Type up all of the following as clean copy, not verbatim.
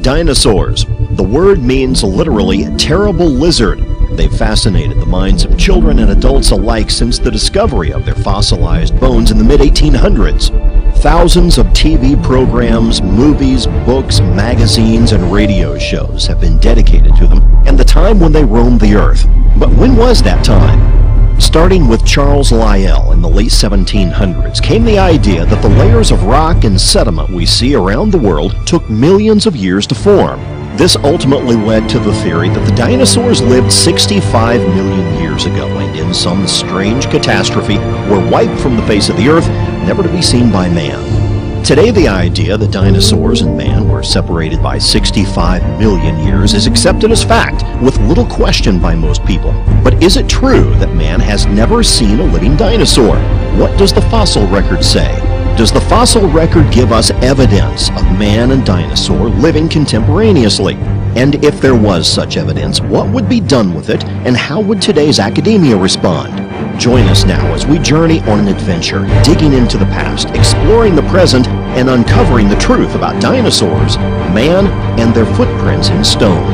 Dinosaurs. The word means literally terrible lizard. They've fascinated the minds of children and adults alike since the discovery of their fossilized bones in the mid-1800s. Thousands of TV programs, movies, books, magazines, and radio shows have been dedicated to them and the time when they roamed the earth. But when was that time? Starting with Charles Lyell in the late 1700s came the idea that the layers of rock and sediment we see around the world took millions of years to form. This ultimately led to the theory that the dinosaurs lived 65 million years ago and in some strange catastrophe were wiped from the face of the earth, never to be seen by man. Today, the idea that dinosaurs and man were separated by 65 million years is accepted as fact, with little question by most people. But is it true that man has never seen a living dinosaur? What does the fossil record say? Does the fossil record give us evidence of man and dinosaur living contemporaneously? And if there was such evidence, what would be done with it, and how would today's academia respond? Join us now as we journey on an adventure, digging into the past, exploring the present, and uncovering the truth about dinosaurs, man, and their footprints in stone.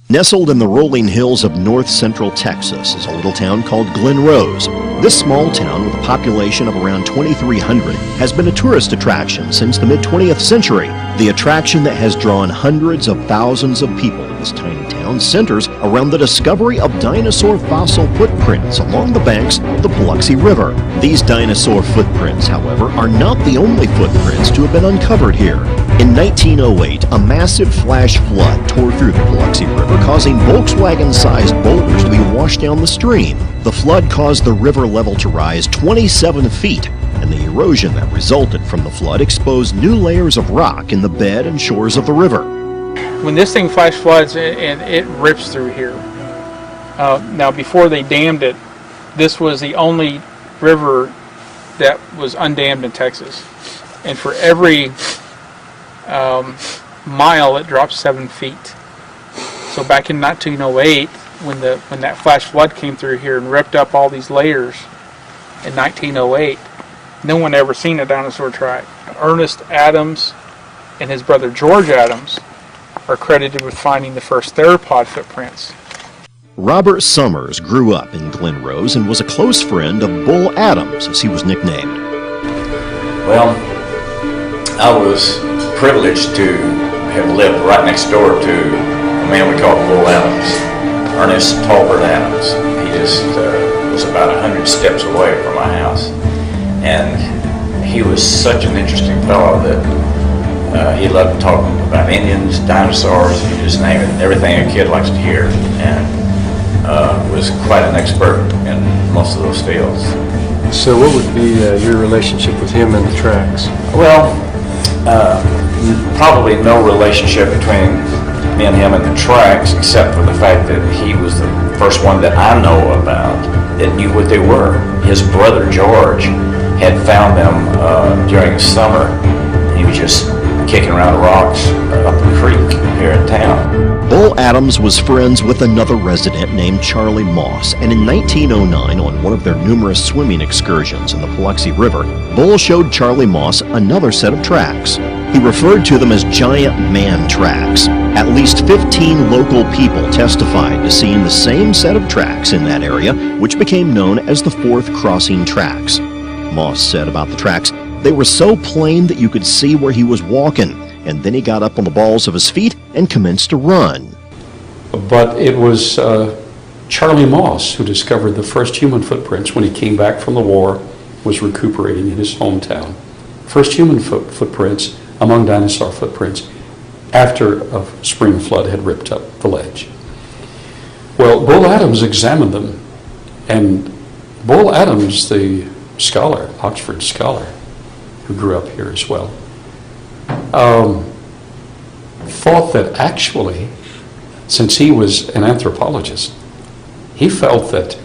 Nestled in the rolling hills of north-central Texas is a little town called Glen Rose. This small town, with a population of around 2,300, has been a tourist attraction since the mid-20th century. The attraction that has drawn hundreds of thousands of people in this tiny town centers around the discovery of dinosaur fossil footprints along the banks of the Paluxy River. These dinosaur footprints, however, are not the only footprints to have been uncovered here. In 1908, a massive flash flood tore through the Paluxy River, causing Volkswagen-sized boulders to be washed down the stream. The flood caused the river level to rise 27 feet, and the erosion that resulted from the flood exposed new layers of rock in the bed and shores of the river. When this thing flash floods and it rips through here, now before they dammed it, this was the only river that was undammed in Texas. And for every mile it drops 7 feet. So back in 1908, when that flash flood came through here and ripped up all these layers in 1908, no one ever seen a dinosaur track. Ernest Adams and his brother George Adams are credited with finding the first theropod footprints. Robert Summers grew up in Glen Rose and was a close friend of Bull Adams, as he was nicknamed. Well, I was privileged to have lived right next door to a man we call Bull Adams, Ernest Talbert Adams. He just was about 100 steps away from my house, and he was such an interesting fellow that he loved talking about Indians, dinosaurs, you just name it, everything a kid likes to hear, and was quite an expert in most of those fields. So what would be your relationship with him and the tracks? Well, probably no relationship between me and him and the tracks, except for the fact that he was the first one that I know about that knew what they were. His brother George had found them during the summer. He was just kicking around rocks up the creek here in town. Bull Adams was friends with another resident named Charlie Moss, and in 1909, on one of their numerous swimming excursions in the Paluxy River, Bull showed Charlie Moss another set of tracks. He referred to them as giant man tracks. At least 15 local people testified to seeing the same set of tracks in that area, which became known as the Fourth Crossing Tracks. Moss said about the tracks, they were so plain that you could see where he was walking, and then he got up on the balls of his feet and commenced to run. But it was Charlie Moss who discovered the first human footprints when he came back from the war, was recuperating in his hometown. First human footprints among dinosaur footprints after a spring flood had ripped up the ledge. Well, Bull Adams examined them, and Bull Adams, the scholar, Oxford scholar, who grew up here as well, thought that actually, since he was an anthropologist, he felt that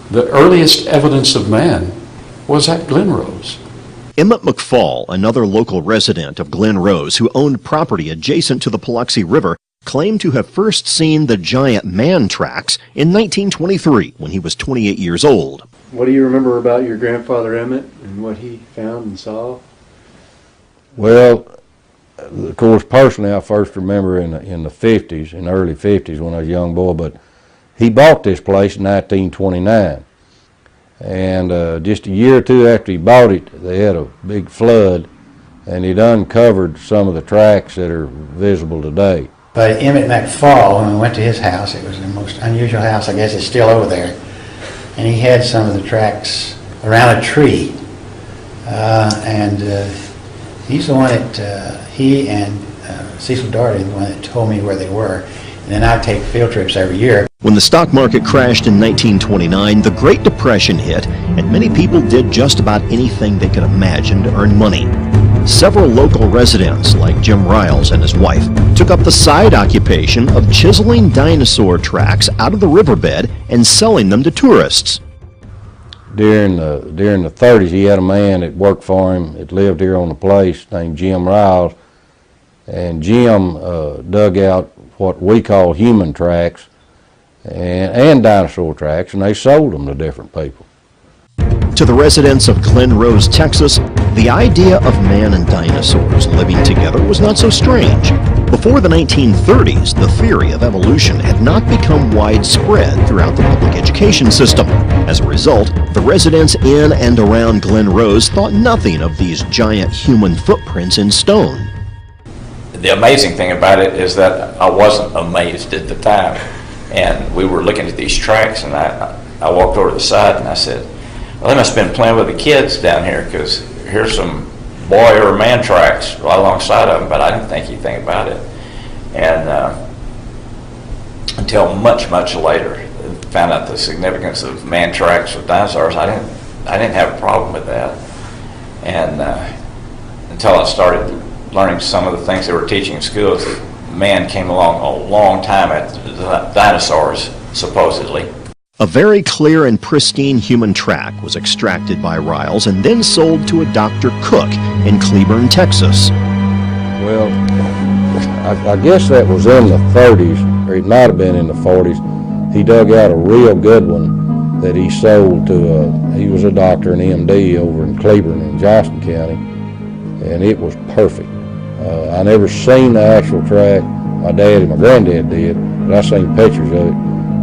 the earliest evidence of man was at Glen Rose. Emmett McFall, another local resident of Glen Rose who owned property adjacent to the Paluxy River, claimed to have first seen the giant man tracks in 1923 when he was 28 years old. What do you remember about your grandfather Emmett and what he found and saw? Well, of course, personally, I first remember in the 50s, in the early 50s when I was a young boy, but he bought this place in 1929. And just a year or two after he bought it, they had a big flood, and he'd uncovered some of the tracks that are visible today. But Emmett McFall, when we went to his house, it was the most unusual house, I guess it's still over there, and he had some of the tracks around a tree. He's the one that, he and Cecil Darty, the one that told me where they were. And then I'd take field trips every year. When the stock market crashed in 1929, the Great Depression hit, and many people did just about anything they could imagine to earn money. Several local residents, like Jim Riles and his wife, took up the side occupation of chiseling dinosaur tracks out of the riverbed and selling them to tourists. During the 30s, he had a man that worked for him that lived here on the place named Jim Riles, and Jim dug out what we call human tracks and dinosaur tracks, and they sold them to different people. To the residents of Glen Rose, Texas, the idea of man and dinosaurs living together was not so strange. Before the 1930s, the theory of evolution had not become widespread throughout the public education system. As a result, the residents in and around Glen Rose thought nothing of these giant human footprints in stone. The amazing thing about it is that I wasn't amazed at the time. And we were looking at these tracks, and I walked over to the side and I said, well, they must have been playing with the kids down here, because here's some boy or man tracks right alongside of them, but I didn't think anything about it. And until much, much later, found out the significance of man tracks with dinosaurs. I didn't have a problem with that. And until I started learning some of the things they were teaching in schools, that man came along a long time after the dinosaurs, supposedly. A very clear and pristine human track was extracted by Riles and then sold to a Dr. Cook in Cleburne, Texas. Well, I guess that was in the 30s, or it might have been in the 40s. He dug out a real good one that he sold to, he was a doctor, an MD over in Cleburne in Johnston County, and it was perfect. I never seen the actual track. My dad and my granddad did, but I seen pictures of it.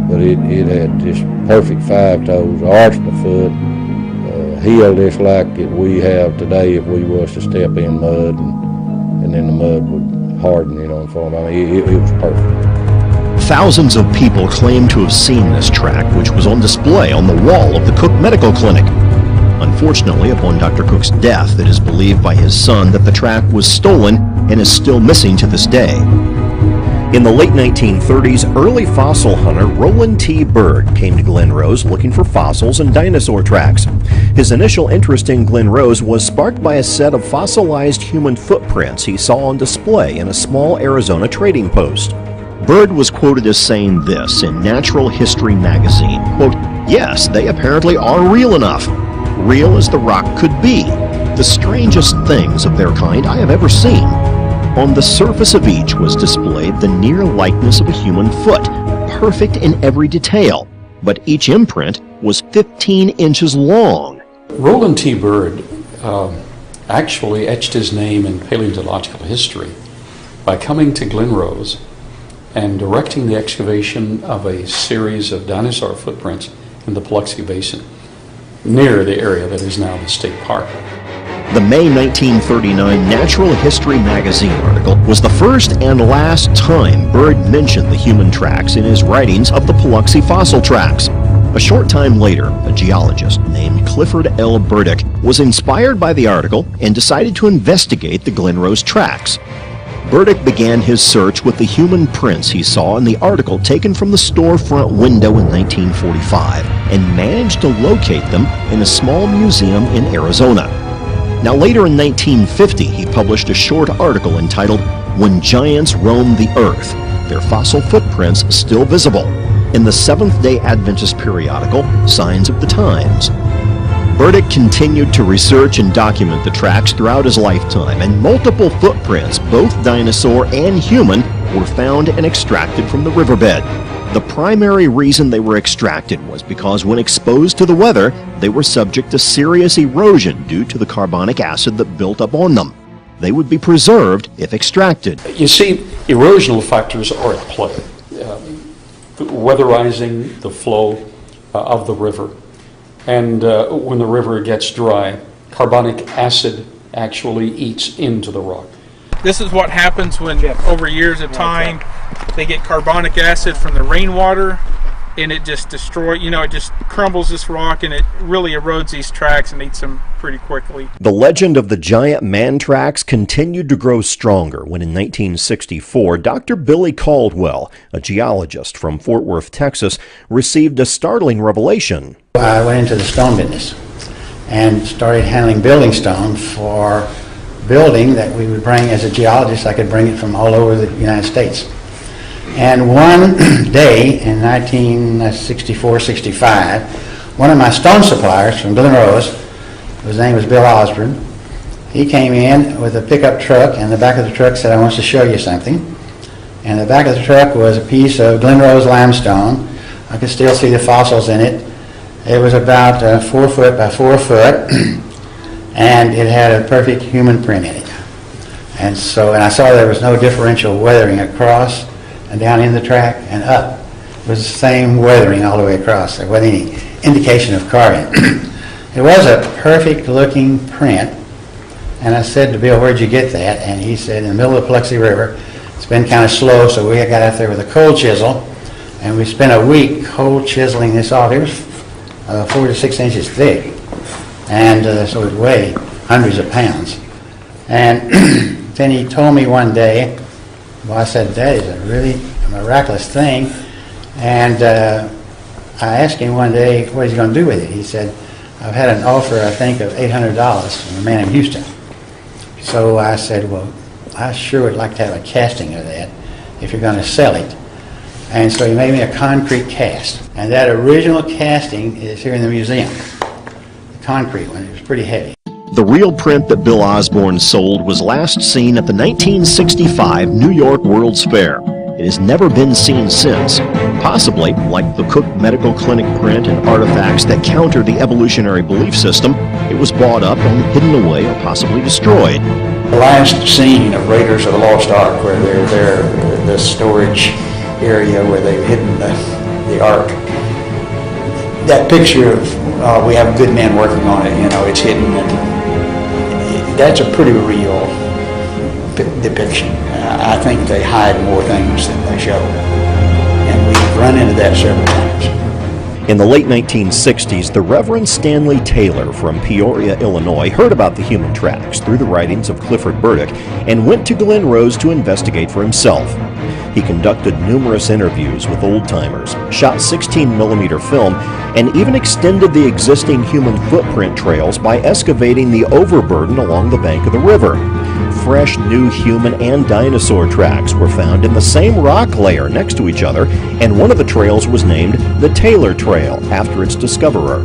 But it had just perfect 5 toes, arch in the foot, heel just like we have today if we was to step in mud, and then the mud would harden, and form. I mean, it was perfect. Thousands of people claim to have seen this track, which was on display on the wall of the Cook Medical Clinic. Unfortunately, upon Dr. Cook's death, it is believed by his son that the track was stolen and is still missing to this day. In the late 1930s, early fossil hunter Roland T. Byrd came to Glen Rose looking for fossils and dinosaur tracks. His initial interest in Glen Rose was sparked by a set of fossilized human footprints he saw on display in a small Arizona trading post. Byrd was quoted as saying this in Natural History magazine, quote, "Yes, they apparently are real enough. Real as the rock could be. The strangest things of their kind I have ever seen. On the surface of each was displayed the near likeness of a human foot, perfect in every detail, but each imprint was 15 inches long." Roland T. Byrd actually etched his name in paleontological history by coming to Glen Rose and directing the excavation of a series of dinosaur footprints in the Paluxy Basin, near the area that is now the state park. The May 1939 Natural History magazine article was the first and last time Byrd mentioned the human tracks in his writings of the Paluxy fossil tracks. A short time later, a geologist named Clifford L. Burdick was inspired by the article and decided to investigate the Glen Rose tracks. Burdick began his search with the human prints he saw in the article taken from the storefront window in 1945 and managed to locate them in a small museum in Arizona. Now later in 1950, he published a short article entitled "When Giants Roam the Earth, Their Fossil Footprints Still Visible," in the Seventh-day Adventist periodical Signs of the Times. Burdick continued to research and document the tracks throughout his lifetime, and multiple footprints, both dinosaur and human, were found and extracted from the riverbed. The primary reason they were extracted was because when exposed to the weather, they were subject to serious erosion due to the carbonic acid that built up on them. They would be preserved if extracted. You see, erosional factors are at play. Weatherizing the flow of the river. And when the river gets dry, carbonic acid actually eats into the rock. This is what happens when, over years of time, they get carbonic acid from the rainwater, and it just destroys, it just crumbles this rock, and it really erodes these tracks and eats them pretty quickly. The legend of the giant man tracks continued to grow stronger when in 1964, Dr. Billy Caldwell, a geologist from Fort Worth, Texas, received a startling revelation. I went into the stone business and started handling building stone for building that we would bring. As a geologist, I could bring it from all over the United States. And one day in 1964-65, one of my stone suppliers from Glen Rose, his name was Bill Osborne, he came in with a pickup truck, and the back of the truck said, "I want to show you something." And the back of the truck was a piece of Glen Rose limestone. I could still see the fossils in it. It was about 4 foot by 4 foot, and it had a perfect human print in it. And I saw there was no differential weathering across and down in the track and up. It was the same weathering all the way across. There wasn't any indication of carving. It was a perfect looking print. And I said to Bill, "Where'd you get that?" And he said, "In the middle of the Paluxy River. It's been kind of slow, so we got out there with a cold chisel, and we spent a week cold chiseling this off." It was 4 to 6 inches thick, and so it weighed hundreds of pounds. And then he told me one day, well, I said, "That is a really miraculous thing." And I asked him one day, what is he going to do with it? He said, "I've had an offer, I think, of $800 from a man in Houston." So I said, "Well, I sure would like to have a casting of that if you're going to sell it." And so he made me a concrete cast. And that original casting is here in the museum. The concrete one. It was pretty heavy. The real print that Bill Osborne sold was last seen at the 1965 New York World's Fair. It has never been seen since. Possibly, like the Cook Medical Clinic print and artifacts that counter the evolutionary belief system, it was bought up and hidden away or possibly destroyed. The last scene of Raiders of the Lost Ark, where they're there, the storage area where they've hidden the Ark, that picture of we have good men working on it, it's hidden, and that's a pretty real depiction. I think they hide more things than they show, and we've run into that several times. In the late 1960s, the Reverend Stanley Taylor from Peoria, Illinois, heard about the human tracks through the writings of Clifford Burdick and went to Glen Rose to investigate for himself. He conducted numerous interviews with old-timers, shot 16mm film, and even extended the existing human footprint trails by excavating the overburden along the bank of the river. Fresh new human and dinosaur tracks were found in the same rock layer next to each other, and one of the trails was named the Taylor Trail after its discoverer.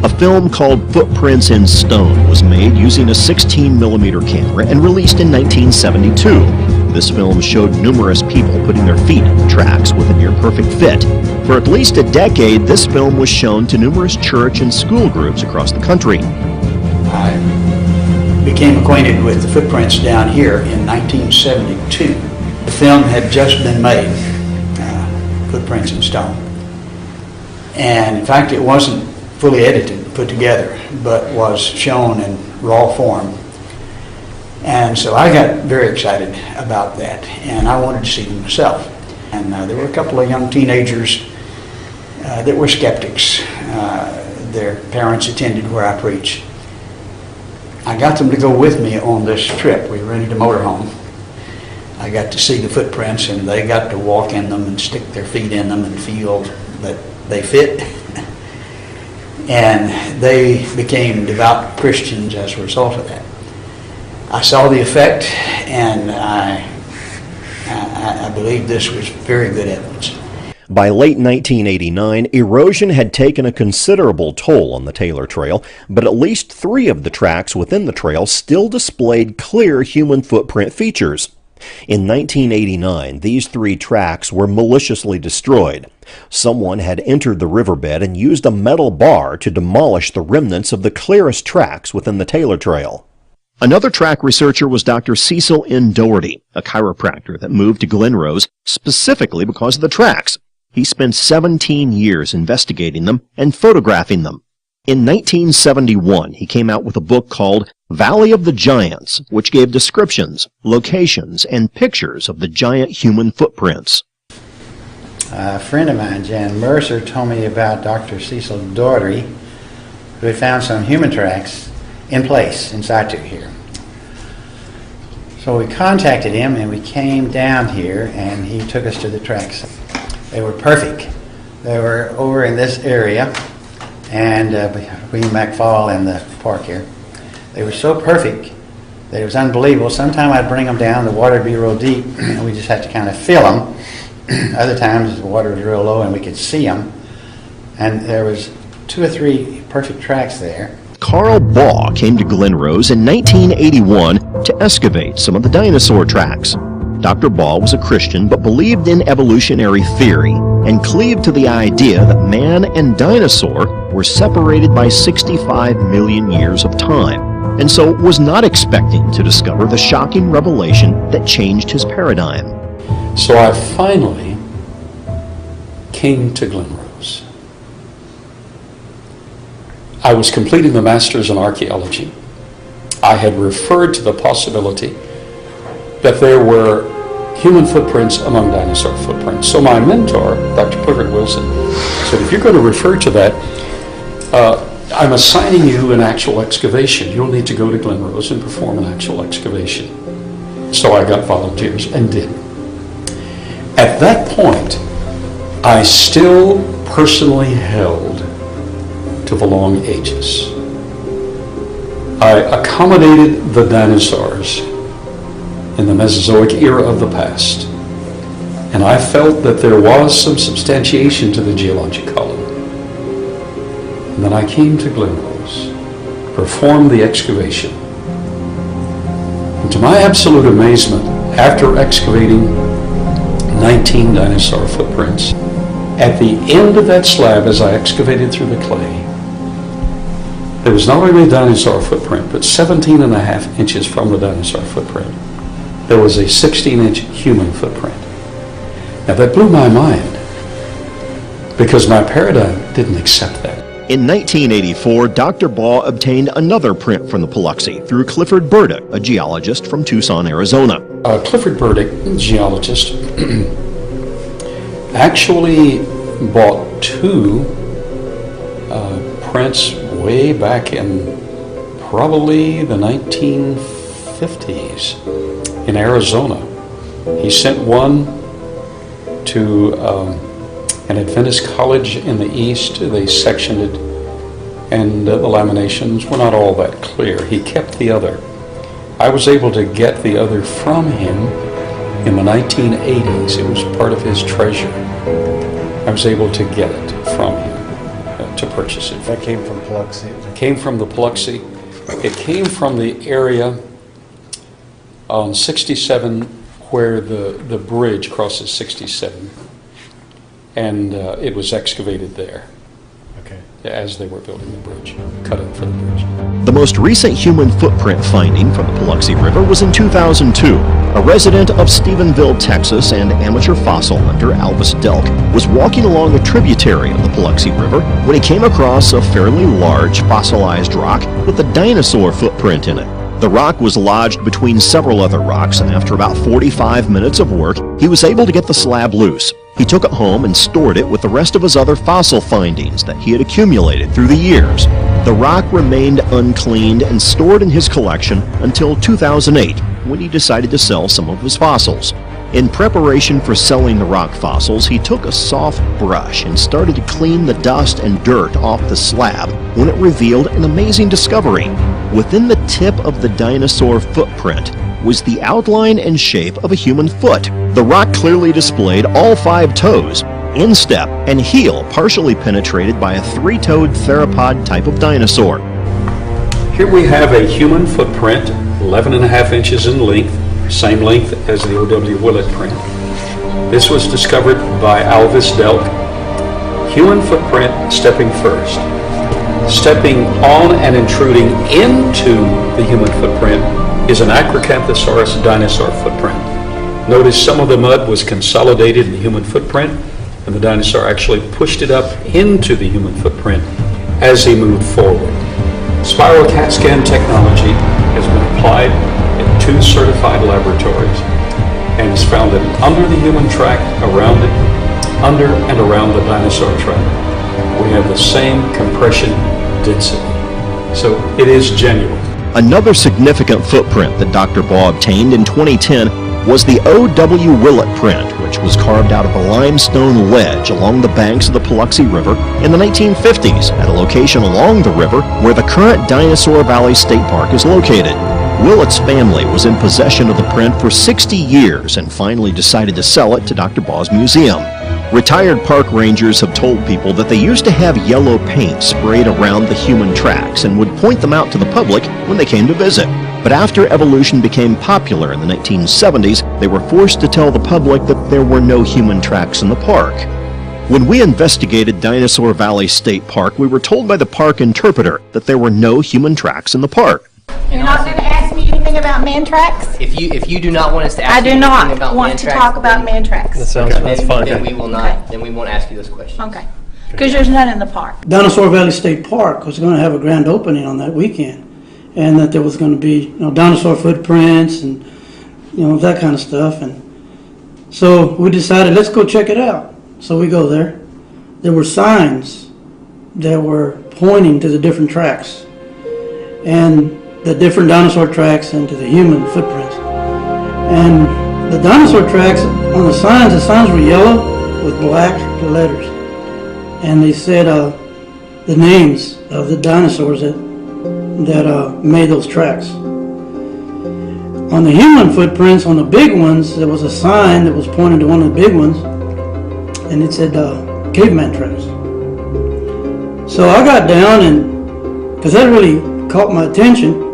A film called Footprints in Stone was made using a 16mm camera and released in 1972. This film showed numerous people putting their feet in the tracks with a near-perfect fit. For at least a decade, this film was shown to numerous church and school groups across the country. I became acquainted with the footprints down here in 1972. The film had just been made, Footprints in Stone. And in fact, it wasn't fully edited, put together, but was shown in raw form. And so I got very excited about that, and I wanted to see them myself. And there were a couple of young teenagers that were skeptics. Their parents attended where I preached. I got them to go with me on this trip. We rented a motorhome. I got to see the footprints, and they got to walk in them and stick their feet in them and feel that they fit. And they became devout Christians as a result of that. I saw the effect, and I believe this was very good evidence. By late 1989, erosion had taken a considerable toll on the Taylor Trail, but at least 3 of the tracks within the trail still displayed clear human footprint features. In 1989, these 3 tracks were maliciously destroyed. Someone had entered the riverbed and used a metal bar to demolish the remnants of the clearest tracks within the Taylor Trail. Another track researcher was Dr. Cecil N. Doherty, a chiropractor that moved to Glen Rose specifically because of the tracks. He spent 17 years investigating them and photographing them. In 1971, he came out with a book called Valley of the Giants, which gave descriptions, locations, and pictures of the giant human footprints. A friend of mine, Jan Mercer, told me about Dr. Cecil Doherty, who had found some human tracks in place in situ here. So we contacted him and we came down here and he took us to the tracks. They were perfect. They were over in this area and between McFall and the park here. They were so perfect that it was unbelievable. Sometimes I'd bring them down, the water would be real deep and we just had to kind of fill them. Other times the water was real low and we could see them. And there was 2 or 3 perfect tracks there. Carl Baugh came to Glen Rose in 1981 to excavate some of the dinosaur tracks. Dr. Baugh was a Christian but believed in evolutionary theory and cleaved to the idea that man and dinosaur were separated by 65 million years of time, and so was not expecting to discover the shocking revelation that changed his paradigm. So I finally came to Glen Rose. I was completing the Master's in Archaeology. I had referred to the possibility that there were human footprints among dinosaur footprints. So my mentor, Dr. Clifford Wilson, said, if you're going to refer to that, I'm assigning you an actual excavation. You'll need to go to Glen Rose and perform an actual excavation. So I got volunteers and did. At that point, I still personally held to the long ages. I accommodated the dinosaurs in the Mesozoic era of the past, and I felt that there was some substantiation to the geologic column. And then I came to Glen Rose, performed the excavation, and to my absolute amazement, after excavating 19 dinosaur footprints, at the end of that slab, as I excavated through the clay, there was not only a dinosaur footprint, but 17.5 inches from the dinosaur footprint, there was a 16-inch human footprint. Now that blew my mind, because my paradigm didn't accept that. In 1984, Dr. Baugh obtained another print from the Paluxy through Clifford Burdick, a geologist from Tucson, Arizona. Clifford Burdick, geologist, actually bought 2 prints way back in probably the 1950s in Arizona. He sent one to an Adventist college in the east. They sectioned it, and the laminations were not all that clear. He kept the other. I was able to get the other from him in the 1980s. It was part of his treasure. I was able to get it from him, to purchase it. That came from Paluxy. It came from the Paluxy. It came from the area on 67 where the bridge crosses 67. And it was excavated there. Okay. As they were building the bridge, cut up for the bridge. The most recent human footprint finding from the Paluxy River was in 2002. A resident of Stephenville, Texas, and amateur fossil hunter Albus Delk was walking along a tributary of the Paluxy River when he came across a fairly large fossilized rock with a dinosaur footprint in it. The rock was lodged between several other rocks, and after about 45 minutes of work, he was able to get the slab loose. He took it home and stored it with the rest of his other fossil findings that he had accumulated through the years. The rock remained uncleaned and stored in his collection until 2008, when he decided to sell some of his fossils. In preparation for selling the rock fossils, he took a soft brush and started to clean the dust and dirt off the slab when it revealed an amazing discovery. Within the tip of the dinosaur footprint was the outline and shape of a human foot. The rock clearly displayed all 5 toes, instep, and heel partially penetrated by a 3-toed theropod type of dinosaur. Here we have a human footprint, 11.5 inches in length, same length as the O.W. Willett print. This was discovered by Alvis Delk. Human footprint stepping first. Stepping on and intruding into the human footprint is an Acrocanthosaurus dinosaur footprint. Notice some of the mud was consolidated in the human footprint, and the dinosaur actually pushed it up into the human footprint as he moved forward. Spiral CAT scan technology has been applied in 2 certified laboratories and has found that under the human track, around it, under and around the dinosaur track, we have the same compression density. So it is genuine. Another significant footprint that Dr. Baugh obtained in 2010 was the O.W. Willett print, which was carved out of a limestone ledge along the banks of the Paluxy River in the 1950s at a location along the river where the current Dinosaur Valley State Park is located. Willett's family was in possession of the print for 60 years and finally decided to sell it to Dr. Baugh's museum. Retired park rangers have told people that they used to have yellow paint sprayed around the human tracks and would point them out to the public when they came to visit. But after evolution became popular in the 1970s, they were forced to tell the public that there were no human tracks in the park. When we investigated Dinosaur Valley State Park, we were told by the park interpreter that there were no human tracks in the park. You're not going to ask me anything about man tracks? If you do not want us to ask I you do anything not about want man to tracks, talk about man tracks. That's fine. then we will not. Then we won't ask you those questions. Okay. Because there's none in the park. Dinosaur Valley State Park was going to have a grand opening on that weekend, and that there was going to be dinosaur footprints and that kind of stuff. And so we decided, let's go check it out. So we go there. There were signs that were pointing to the different tracks and the different dinosaur tracks and to the human footprints. And the dinosaur tracks on the signs were yellow with black letters. And they said the names of the dinosaurs that made those tracks. On the human footprints, on the big ones, there was a sign that was pointing to one of the big ones, and it said caveman tracks. So I got down, and because that really caught my attention,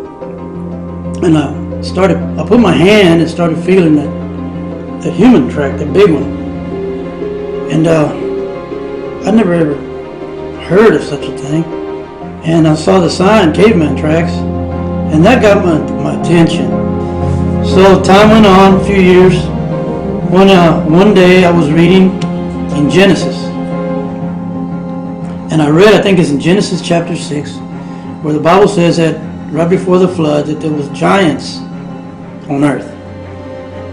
and I put my hand and started feeling that human track, that big one. And I never ever heard of such a thing. And I saw the sign, caveman tracks, and that got my attention. So time went on, a few years. One day I was reading in Genesis. And I read, I think it's in Genesis chapter 6, where the Bible says that right before the flood that there was giants on earth.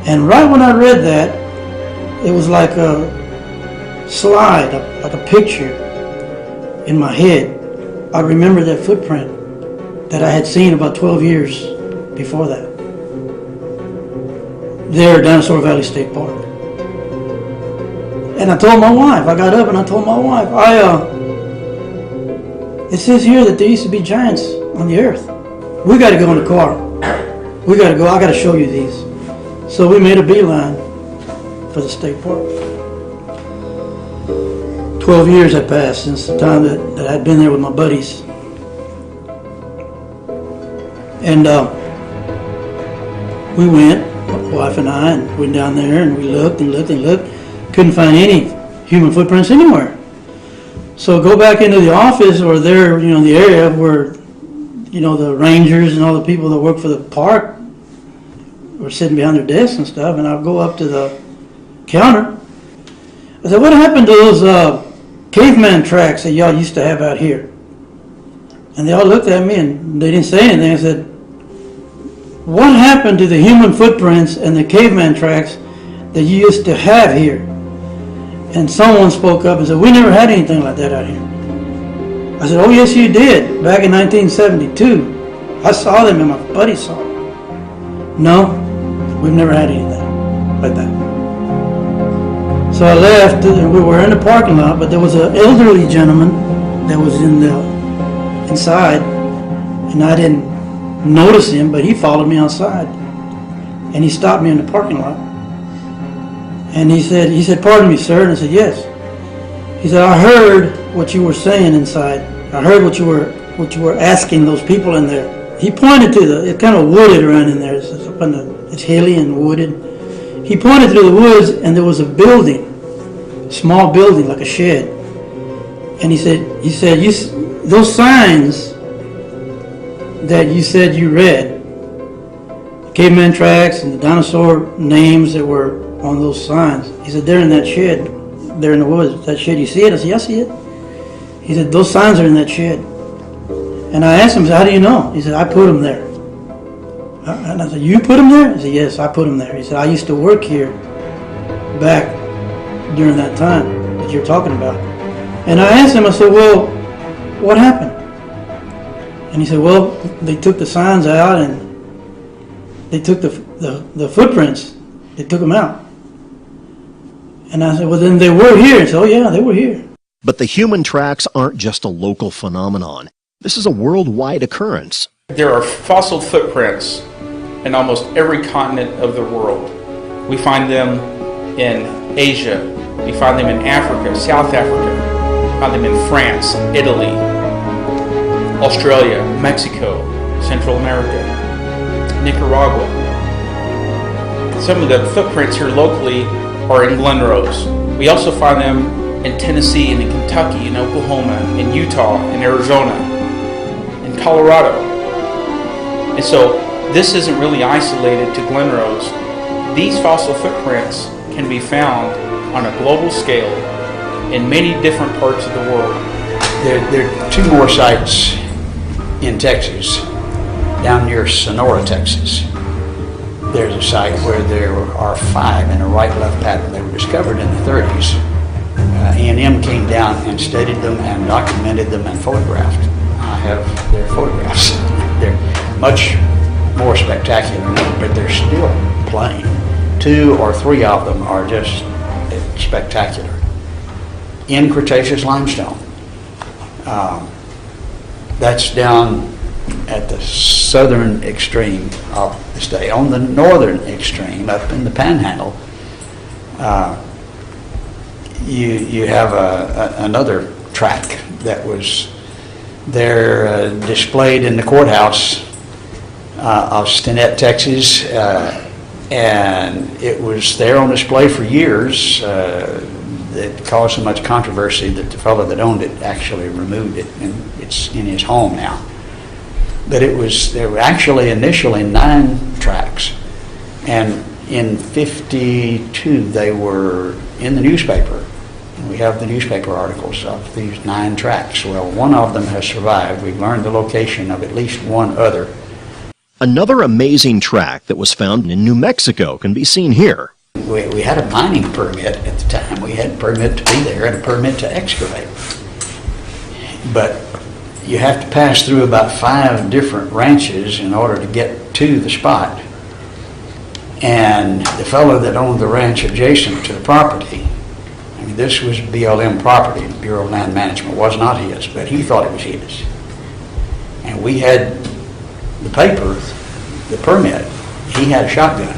And right when I read that, it was like a slide, like a picture in my head. I remember that footprint that I had seen about 12 years before that. There at Dinosaur Valley State Park. And I told my wife, I got up and I told my wife, it says here that there used to be giants on the earth. We got to go in the car. We got to go, I got to show you these. So we made a beeline for the state park. 12 years had passed since the time that I'd been there with my buddies. And we went, my wife and I, and went down there and we looked and looked and looked. Couldn't find any human footprints anywhere. So go back into the office or there, the area where, the rangers and all the people that work for the park were sitting behind their desks and stuff, and I'll go up to the counter. I said, what happened to those caveman tracks that y'all used to have out here? And they all looked at me and they didn't say anything. I said, what happened to the human footprints and the caveman tracks that you used to have here? And someone spoke up and said, we never had anything like that out here. I said, oh yes you did, back in 1972. I saw them and my buddy saw them. No, we've never had anything like that. So I left, and we were in the parking lot, but there was an elderly gentleman that was inside, and I didn't notice him, but he followed me outside, and he stopped me in the parking lot. And he said, pardon me, sir, and I said, yes. He said, I heard what you were saying inside. I heard what you were asking those people in there. He pointed to it's kind of wooded around in there. It's up in It's hilly and wooded. He pointed through the woods, and there was a building, a small building like a shed. And he said, those signs that you said you read, caveman tracks and the dinosaur names that were on those signs, he said, they're in that shed, they're in the woods. That shed, you see it? I said, yeah, I see it. He said, those signs are in that shed. And I asked him, how do you know? He said, I put them there. And I said, you put them there? He said, yes, I put them there. He said, I used to work here back during that time that you're talking about. And I asked him, I said, well, what happened? And he said, well, they took the signs out and they took the footprints, they took them out. And I said, well, then they were here. He said, oh yeah, they were here. But the human tracks aren't just a local phenomenon. This is a worldwide occurrence. There are fossil footprints in almost every continent of the world. We find them in Asia, we find them in Africa, South Africa, we find them in France, Italy, Australia, Mexico, Central America, Nicaragua. Some of the footprints here locally are in Glen Rose. We also find them in Tennessee and in Kentucky, in Oklahoma, in Utah, in Arizona, in Colorado. And so this isn't really isolated to Glen Rose. These fossil footprints can be found on a global scale in many different parts of the world. There are two more sites in Texas, down near Sonora, Texas. There's a site where there are 5 in a right-left pattern. They were discovered in the 30s. A&M came down and studied them and documented them and photographed. I have their photographs. They're much more spectacular now, but they're still plain. 2 or 3 of them are just spectacular. In Cretaceous limestone. That's down at the southern extreme of the state. On the northern extreme, up in the Panhandle, you have another track that was there displayed in the courthouse of Stinnett, Texas, and it was there on display for years. It caused so much controversy that the fellow that owned it actually removed it, and it's in his home now. But there were actually initially 9 tracks, and in '52 they were in the newspaper. We have the newspaper articles of these 9 tracks. Well, one of them has survived. We've learned the location of at least one other. Another amazing track that was found in New Mexico can be seen here. We had a mining permit at the time. We had a permit to be there and a permit to excavate. But you have to pass through about 5 different ranches in order to get to the spot. And the fellow that owned the ranch adjacent to the property, I mean, this was BLM property, the Bureau of Land Management, was not his, but he thought it was his. And we had the paper, the permit. He had a shotgun.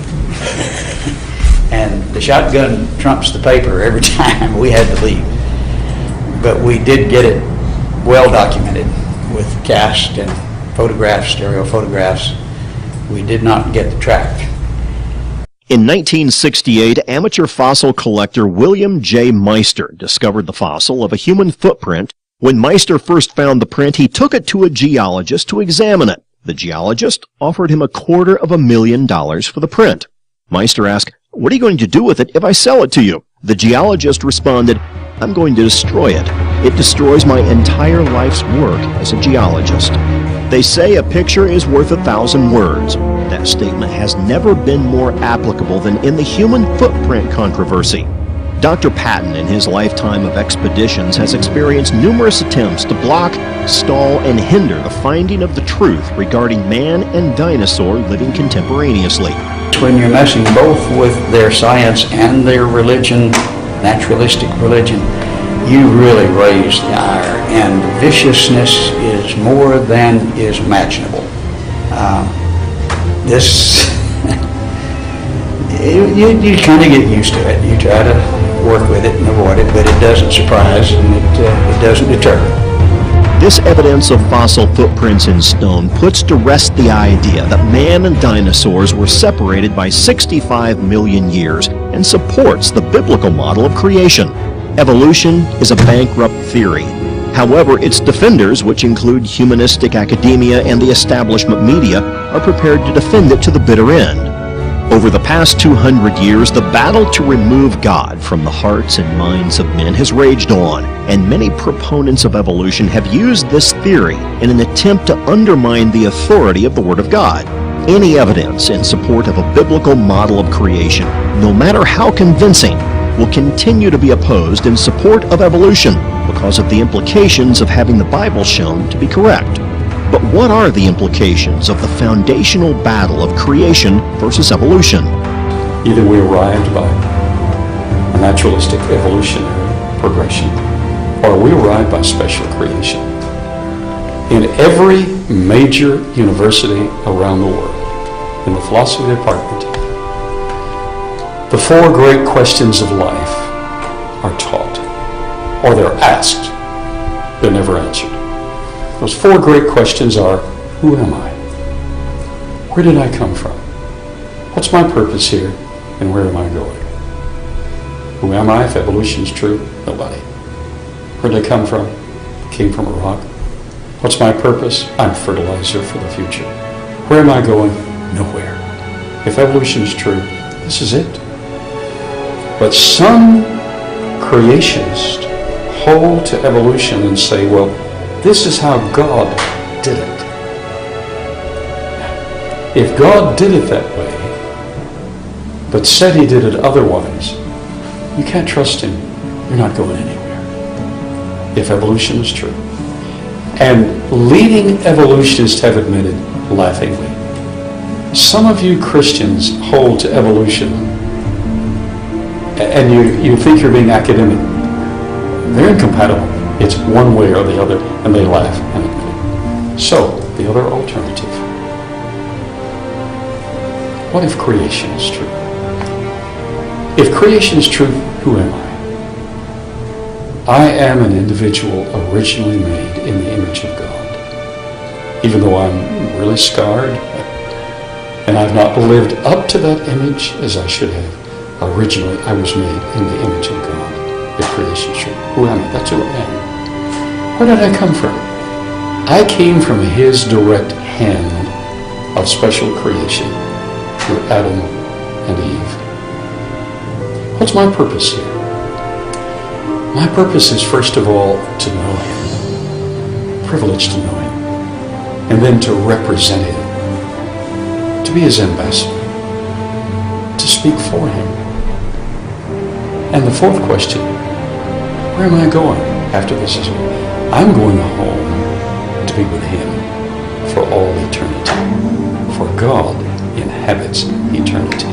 And the shotgun trumps the paper every time. We had to leave. But we did get it well documented with cast and photographs, stereo photographs. We did not get the track. In 1968, amateur fossil collector William J. Meister discovered the fossil of a human footprint. When Meister first found the print, he took it to a geologist to examine it. The geologist offered him $250,000 for the print. Meister asked, "What are you going to do with it if I sell it to you?" The geologist responded, "I'm going to destroy it. It destroys my entire life's work as a geologist." They say a picture is worth 1,000 words. That statement has never been more applicable than in the human footprint controversy. Dr. Patton, in his lifetime of expeditions, has experienced numerous attempts to block, stall, and hinder the finding of the truth regarding man and dinosaur living contemporaneously. When you're messing both with their science and their religion, naturalistic religion, you really raise the ire, and the viciousness is more than is imaginable. You kind of get used to it. You try to work with it and avoid it, but it doesn't surprise and it doesn't deter. This evidence of fossil footprints in stone puts to rest the idea that man and dinosaurs were separated by 65 million years and supports the biblical model of creation. Evolution is a bankrupt theory. However, its defenders, which include humanistic academia and the establishment media, are prepared to defend it to the bitter end. Over the past 200 years, the battle to remove God from the hearts and minds of men has raged on, and many proponents of evolution have used this theory in an attempt to undermine the authority of the Word of God. Any evidence in support of a biblical model of creation, no matter how convincing, will continue to be opposed in support of evolution because of the implications of having the Bible shown to be correct. But what are the implications of the foundational battle of creation versus evolution? Either we arrived by a naturalistic evolutionary progression, or we arrived by special creation. In every major university around the world, in the philosophy department, the four great questions of life are taught, or they're asked. They're never answered. Those four great questions are, who am I? Where did I come from? What's my purpose here, and where am I going? Who am I if evolution is true? Nobody. Where did I come from? Came from a rock. What's my purpose? I'm fertilizer for the future. Where am I going? Nowhere. If evolution is true, this is it. But some creationists hold to evolution and say, well, this is how God did it. If God did it that way, but said he did it otherwise, you can't trust him. You're not going anywhere. If evolution is true. And leading evolutionists have admitted, laughingly, some of you Christians hold to evolution and you think you're being academic. They're incompatible. It's one way or the other, and they laugh and admit it. So, the other alternative. What if creation is true? If creation is true, who am I? I am an individual originally made in the image of God. Even though I'm really scarred, and I've not lived up to that image as I should have, originally I was made in the image of God. If creation is true, who am I? That's who I am. Where did I come from? I came from his direct hand of special creation through Adam and Eve. What's my purpose here? My purpose is first of all to know him, privileged to know him, and then to represent him, to be his ambassador, to speak for him. And the fourth question, where am I going after this is over? I'm going home to be with him for all eternity. For God inhabits eternity.